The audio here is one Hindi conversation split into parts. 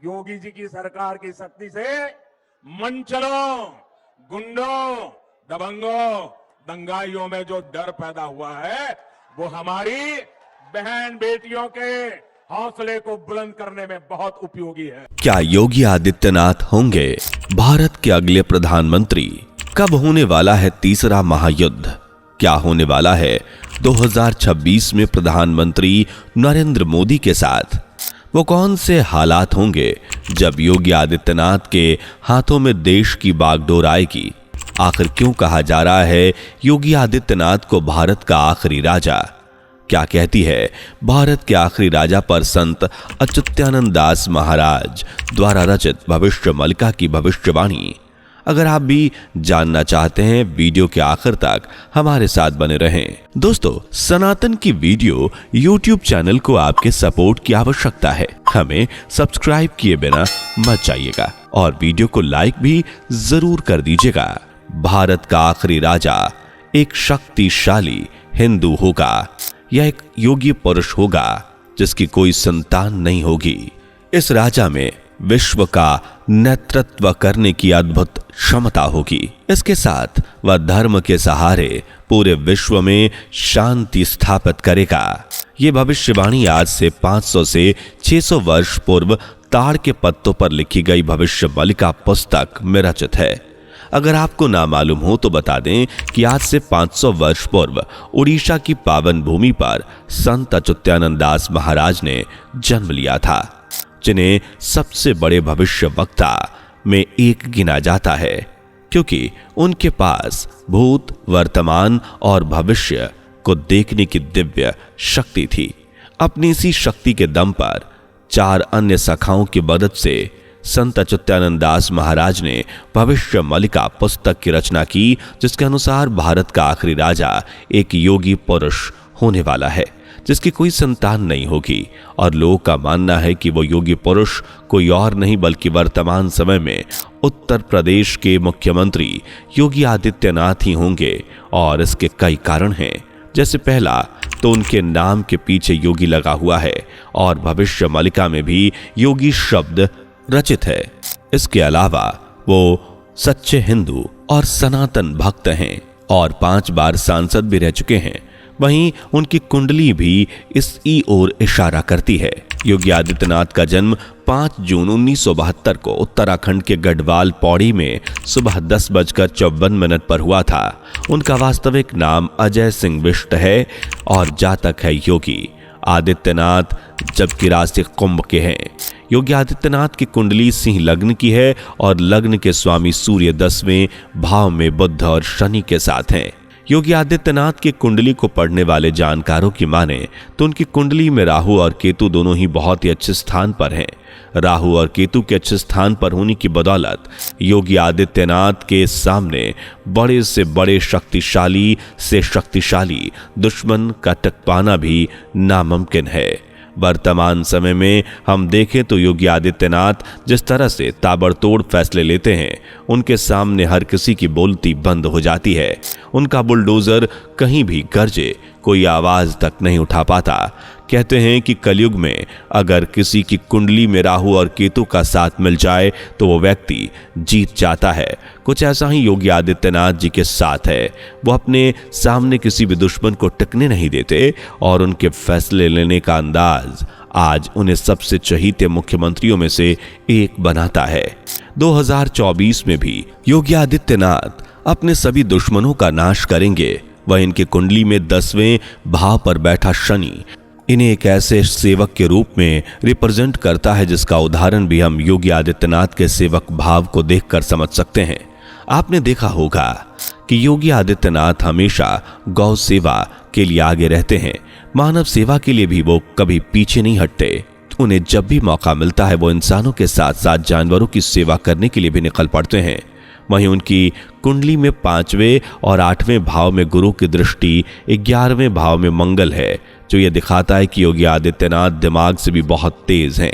योगी जी की सरकार की शक्ति से मंचलों, गुंडों, दबंगों, दंगाइयों में जो डर पैदा हुआ है वो हमारी बहन बेटियों के हौसले को बुलंद करने में बहुत उपयोगी है। क्या योगी आदित्यनाथ होंगे भारत के अगले प्रधानमंत्री? कब होने वाला है तीसरा महायुद्ध? क्या होने वाला है 2026 में प्रधानमंत्री नरेंद्र मोदी के साथ? वो कौन से हालात होंगे जब योगी आदित्यनाथ के हाथों में देश की बागडोर आएगी? आखिर क्यों कहा जा रहा है योगी आदित्यनाथ को भारत का आखिरी राजा? क्या कहती है भारत के आखिरी राजा पर संत अच्युतानंद दास महाराज द्वारा रचित भविष्य मलिका की भविष्यवाणी? अगर आप भी जानना चाहते हैं, वीडियो के आखिर तक हमारे साथ बने रहें। दोस्तों, सनातन की वीडियो YouTube चैनल को आपके सपोर्ट की आवश्यकता है। हमें सब्सक्राइब किए बिना मत जाइएगा और वीडियो को लाइक भी जरूर कर दीजिएगा। भारत का आखिरी राजा एक शक्तिशाली हिंदू होगा या एक योगी पुरुष होगा जिसकी कोई संतान नहीं होगी। इस राजा में विश्व का नेतृत्व करने की अद्भुत क्षमता होगी। इसके साथ वह धर्म के सहारे पूरे विश्व में शांति स्थापित करेगा। ये भविष्यवाणी आज से 500 से 600 वर्ष पूर्व ताड़ के पत्तों पर लिखी गई भविष्य मलिका पुस्तक में रचित है। अगर आपको ना मालूम हो तो बता दें कि आज से 500 वर्ष पूर्व उड़ीसा की पावन भूमि पर संत अच्युतानंद दास महाराज ने जन्म लिया था, जिन्हें सबसे बड़े भविष्य वक्ता में एक गिना जाता है, क्योंकि उनके पास भूत, वर्तमान और भविष्य को देखने की दिव्य शक्ति थी। अपनी इसी शक्ति के दम पर 4 अन्य सखाओं की मदद से संत अच्युतानंद दास महाराज ने भविष्य मलिका पुस्तक की रचना की, जिसके अनुसार भारत का आखिरी राजा एक योगी पुरुष होने वाला है जिसकी कोई संतान नहीं होगी। और लोगों का मानना है कि वो योगी पुरुष कोई और नहीं बल्कि वर्तमान समय में उत्तर प्रदेश के मुख्यमंत्री योगी आदित्यनाथ ही होंगे। और इसके कई कारण हैं। जैसे पहला तो उनके नाम के पीछे योगी लगा हुआ है और भविष्य मलिका में भी योगी शब्द रचित है। इसके अलावा वो सच्चे हिंदू और सनातन भक्त हैं और 5 बार सांसद भी रह चुके हैं। वहीं उनकी कुंडली भी इसी ओर इशारा करती है। योगी आदित्यनाथ का जन्म 5 जून 1972 को उत्तराखंड के गढ़वाल पौड़ी में सुबह 10:54 पर हुआ था। उनका वास्तविक नाम अजय सिंह बिष्ट है और जातक है योगी आदित्यनाथ, जबकि राशि कुंभ के हैं। योगी आदित्यनाथ की कुंडली सिंह लग्न की है और लग्न के स्वामी सूर्य 10वें भाव में बुध और शनि के साथ हैं। योगी आदित्यनाथ की कुंडली को पढ़ने वाले जानकारों की माने तो उनकी कुंडली में राहु और केतु दोनों ही बहुत ही अच्छे स्थान पर हैं। राहु और केतु के अच्छे स्थान पर होने की बदौलत योगी आदित्यनाथ के सामने बड़े से बड़े शक्तिशाली से शक्तिशाली दुश्मन का टक पाना भी नामुमकिन है। वर्तमान समय में हम देखें तो योगी आदित्यनाथ जिस तरह से ताबड़तोड़ फैसले लेते हैं, उनके सामने हर किसी की बोलती बंद हो जाती है। उनका बुलडोजर कहीं भी गरजे कोई आवाज तक नहीं उठा पाता। कहते हैं कि कलयुग में अगर किसी की कुंडली में राहु और केतु का साथ मिल जाए तो वो व्यक्ति जीत जाता है। कुछ ऐसा ही योगी आदित्यनाथ जी के साथ है। वो अपने सामने किसी भी दुश्मन को टिकने नहीं देते और उनके फैसले लेने का अंदाज आज उन्हें सबसे चहीते मुख्यमंत्रियों में से एक बनाता है। 2024 में भी योगी आदित्यनाथ अपने सभी दुश्मनों का नाश करेंगे। वह इनकी कुंडली में 10वें भाव पर बैठा शनि इन्हें एक ऐसे सेवक के रूप में रिप्रेजेंट करता है जिसका उदाहरण भी हम योगी आदित्यनाथ के सेवक भाव को देखकर समझ सकते हैं। आपने देखा होगा कि योगी आदित्यनाथ हमेशा गौ सेवा के लिए आगे रहते हैं। मानव सेवा के लिए भी वो कभी पीछे नहीं हटते। उन्हें जब भी मौका मिलता है वो इंसानों के साथ साथ जानवरों की सेवा करने के लिए भी निकल पड़ते हैं। वहीं उनकी कुंडली में 5वें और 8वें भाव में गुरु की दृष्टि, 11वें भाव में मंगल है, जो ये दिखाता है कि योगी आदित्यनाथ दिमाग से भी बहुत तेज हैं।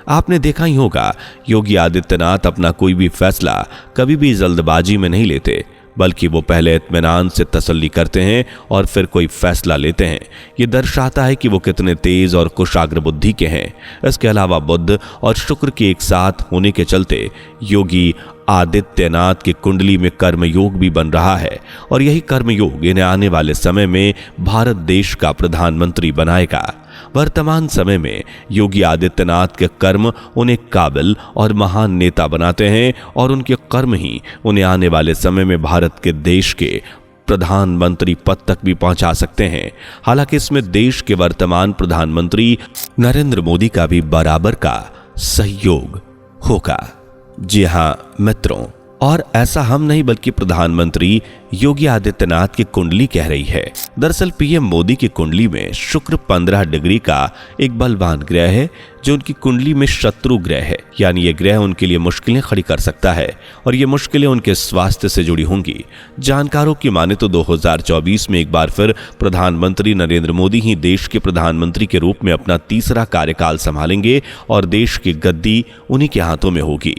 आपने देखा ही होगा योगी आदित्यनाथ अपना कोई भी फैसला कभी भी जल्दबाजी में नहीं लेते। बल्कि वो पहले इत्मीनान से तसल्ली करते हैं और फिर कोई फैसला लेते हैं। ये दर्शाता है कि वो कितने तेज और कुशाग्र बुद्धि के हैं। इसके अलावा बुध और शुक्र के एक साथ होने के चलते योगी आदित्यनाथ की कुंडली में कर्मयोग भी बन रहा है और यही कर्मयोग इन्हें आने वाले समय में भारत देश का प्रधानमंत्री बनाएगा। वर्तमान समय में योगी आदित्यनाथ के कर्म उन्हें काबिल और महान नेता बनाते हैं और उनके कर्म ही उन्हें आने वाले समय में भारत के देश के प्रधानमंत्री पद तक भी पहुंचा सकते हैं। हालांकि इसमें देश के वर्तमान प्रधानमंत्री नरेंद्र मोदी का भी बराबर का सहयोग होगा। जी हां मित्रों, और ऐसा हम नहीं बल्कि प्रधानमंत्री योगी आदित्यनाथ की कुंडली कह रही है। दरअसल पीएम मोदी की कुंडली में शुक्र 15 डिग्री का एक बलवान ग्रह है जो उनकी कुंडली में शत्रु ग्रह है, यानी ये ग्रह उनके लिए मुश्किलें खड़ी कर सकता है और ये मुश्किलें उनके स्वास्थ्य से जुड़ी होंगी। जानकारों की माने तो 2024 में एक बार फिर प्रधानमंत्री नरेंद्र मोदी ही देश के प्रधानमंत्री के रूप में अपना तीसरा कार्यकाल संभालेंगे और देश की गद्दी उन्हीं के हाथों में होगी।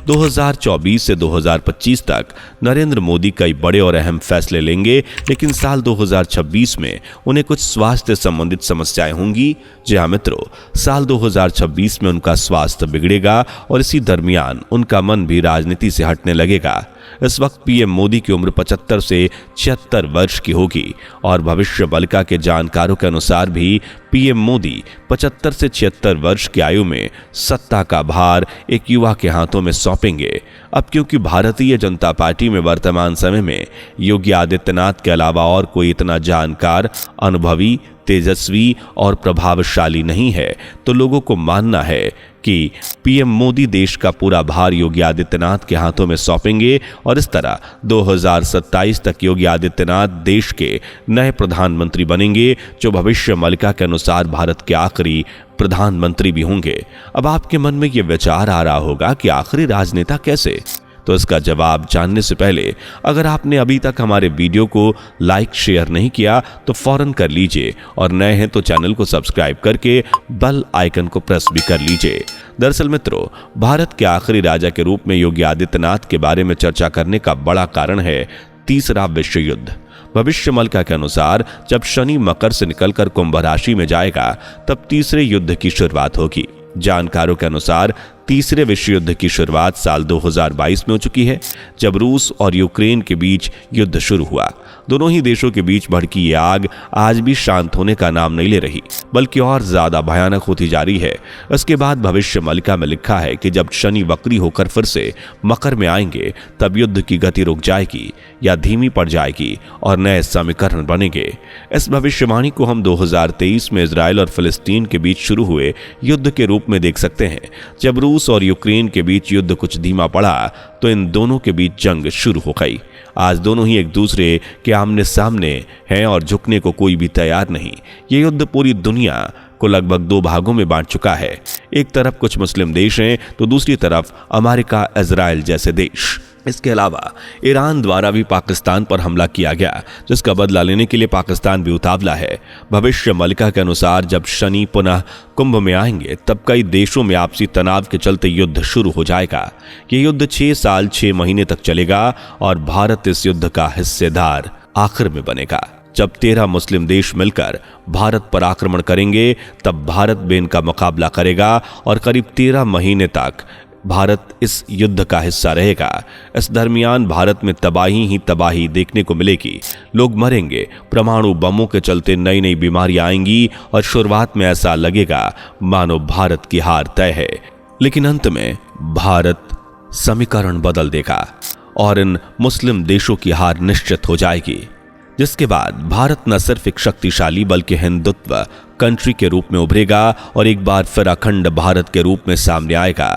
2024 से 2025 तक नरेंद्र मोदी कई बड़े और अहम फैसले लेंगे, लेकिन साल 2026 में उन्हें कुछ स्वास्थ्य संबंधित समस्याएं होंगी। जी हाँ मित्रों, साल 2026 में उनका स्वास्थ्य बिगड़ेगा और इसी दरमियान उनका मन भी राजनीति से हटने लगेगा। इस वक्त पीएम मोदी की उम्र 75 से 76 वर्ष की होगी और भविष्य बलिका के जानकारों के अनुसार भी पीएम मोदी 75 से 76 वर्ष की आयु में सत्ता का भार एक युवा के हाथों में सौंपेंगे। अब क्योंकि भारतीय जनता पार्टी में वर्तमान समय में योगी आदित्यनाथ के अलावा और कोई इतना जानकार, अनुभवी, तेजस्वी और प्रभावशाली नहीं है, तो लोगों को मानना है कि पीएम मोदी देश का पूरा भार योगी आदित्यनाथ के हाथों में सौंपेंगे और इस तरह 2027 तक योगी आदित्यनाथ देश के नए प्रधानमंत्री बनेंगे, जो भविष्य मलिका के अनुसार भारत के आखिरी प्रधानमंत्री भी होंगे। अब आपके मन में यह विचार आ रहा होगा कि आखिरी राजनेता कैसे? तो इसका जवाब जानने से पहले अगर आपने अभी तक हमारे वीडियो को लाइक शेयर नहीं किया तो फौरन कर लीजिए और नए हैं तो चैनल को सब्सक्राइब करके बेल आइकन को प्रेस भी कर लीजिए। दरअसल मित्रों, भारत के आखिरी राजा के रूप में योगी आदित्यनाथ के बारे में चर्चा करने का बड़ा कारण है तीसरा विश्व युद्ध। भविष्य मलिका के अनुसार जब शनि मकर से निकलकर कुंभ राशि में जाएगा तब तीसरे युद्ध की शुरुआत होगी। जानकारों के अनुसार तीसरे विश्व युद्ध की शुरुआत साल 2022 में हो चुकी है, जब रूस और यूक्रेन के बीच युद्ध शुरू हुआ। दोनों ही देशों के बीच भड़की ये आग आज भी शांत होने का नाम नहीं ले रही, बल्कि और ज्यादा भयानक होती जा रही है। इसके बाद भविष्य मलिका में लिखा है कि जब शनि वक्री होकर फिर से मकर में आएंगे तब युद्ध की गति रुक जाएगी या धीमी पड़ जाएगी और नए समीकरण बनेंगे। इस भविष्यवाणी को हम 2023 में इजराइल और फिलिस्तीन के बीच शुरू हुए युद्ध के रूप में देख सकते हैं। जब रूस और यूक्रेन के बीच युद्ध कुछ धीमा पड़ा तो इन दोनों के बीच जंग शुरू हो गई। आज दोनों ही एक दूसरे के आमने सामने हैं और झुकने को कोई भी तैयार नहीं। ये युद्ध पूरी दुनिया को लगभग दो भागों में बांट चुका है। एक तरफ कुछ मुस्लिम देश हैं तो दूसरी तरफ अमेरिका, इजराइल जैसे देश। इसके अलावा ईरान द्वारा भी पाकिस्तान पर हमला किया गया, जिसका बदला लेने के लिए पाकिस्तान भी उतावला है। भविष्य मलिका के अनुसार जब शनि पुनः कुंभ में आएंगे तब कई देशों में आपसी तनाव के चलते युद्ध शुरू हो जाएगा। ये युद्ध 6 साल 6 महीने तक चलेगा और भारत इस युद्ध का हिस्सेदार आखिर में बनेगा। जब 13 मुस्लिम देश मिलकर भारत पर आक्रमण करेंगे तब भारत भी इनका मुकाबला करेगा और करीब 13 महीने तक भारत इस युद्ध का हिस्सा रहेगा। इस दरमियान भारत में तबाही ही तबाही देखने को मिलेगी। लोग मरेंगे, परमाणु बमों के चलते नई नई बीमारियां आएंगी और शुरुआत में ऐसा लगेगा मानो भारत की हार तय है, लेकिन अंत में भारत समीकरण बदल देगा और इन मुस्लिम देशों की हार निश्चित हो जाएगी, जिसके बाद भारत न सिर्फ एक शक्तिशाली बल्कि हिंदुत्व कंट्री के रूप में उभरेगा और एक बार फिर अखंड भारत के रूप में सामने आएगा।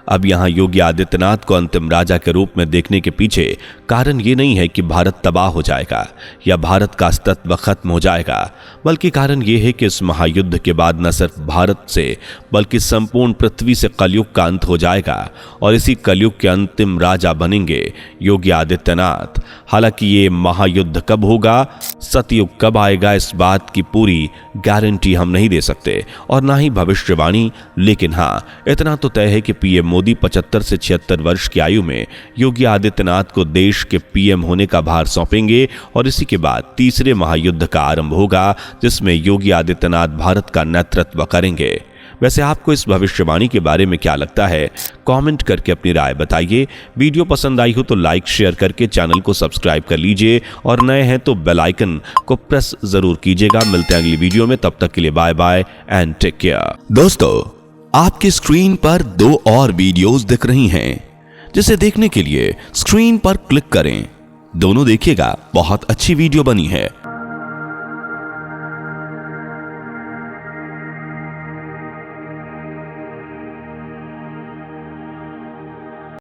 अब यहां योगी आदित्यनाथ को अंतिम राजा के रूप में देखने के पीछे कारण ये नहीं है कि भारत तबाह हो जाएगा या भारत का अस्तित्व खत्म हो जाएगा, बल्कि कारण ये है कि इस महायुद्ध के बाद न सिर्फ भारत से बल्कि संपूर्ण पृथ्वी से कलयुग का अंत हो जाएगा और इसी कलयुग के अंतिम राजा बनेंगे योगी आदित्यनाथ। हालांकि ये महायुद्ध कब होगा, सतयुग कब आएगा, इस बात की पूरी गारंटी हम नहीं दे सकते और ना ही भविष्यवाणी, लेकिन हाँ इतना तो तय है कि पीएम मोदी 75 से 76 वर्ष की आयु में योगी आदित्यनाथ को देश के पीएम होने का भार सौंपेंगे और इसी के बाद तीसरे महायुद्ध का आरंभ होगा, जिसमें योगी आदित्यनाथ भारत का नेतृत्व करेंगे। वैसे आपको इस भविष्यवाणी के बारे में क्या लगता है? कमेंट करके अपनी राय बताइए। वीडियो पसंद आई हो तो लाइक शेयर करके चैनल को सब्सक्राइब कर लीजिए और नए हैं तो बेल आइकन को प्रेस जरूर कीजिएगा। मिलते हैं अगली वीडियो में, तब तक के लिए bye bye and take care. दोस्तों, आपकी स्क्रीन पर 2 और वीडियोस दिख रही हैं, जिसे देखने के लिए स्क्रीन पर क्लिक करें। दोनों देखिएगा, बहुत अच्छी वीडियो बनी है।